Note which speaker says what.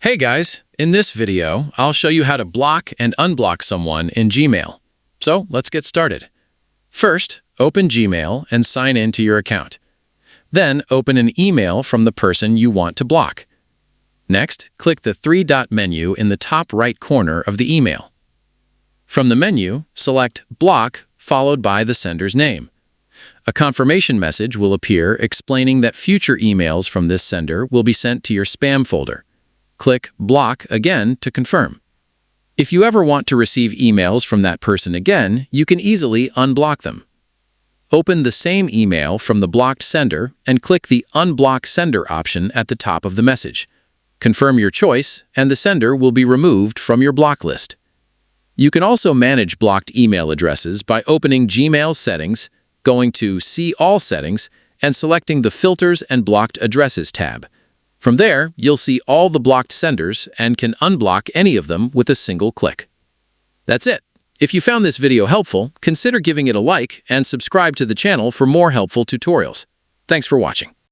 Speaker 1: Hey guys, in this video, I'll show you how to block and unblock someone in Gmail. So let's get started. First, open Gmail and sign in to your account. Then open an email from the person you want to block. Next, click the three-dot menu in the top right corner of the email. From the menu, select Block followed by the sender's name. A confirmation message will appear explaining that future emails from this sender will be sent to your spam folder. Click Block again to confirm. If you ever want to receive emails from that person again, you can easily unblock them. Open the same email from the blocked sender and click the Unblock Sender option at the top of the message. Confirm your choice, and the sender will be removed from your block list. You can also manage blocked email addresses by opening Gmail Settings, going to See All Settings, and selecting the Filters and Blocked Addresses tab. From there, you'll see all the blocked senders and can unblock any of them with a single click. That's it. If you found this video helpful, consider giving it a like and subscribe to the channel for more helpful tutorials. Thanks for watching.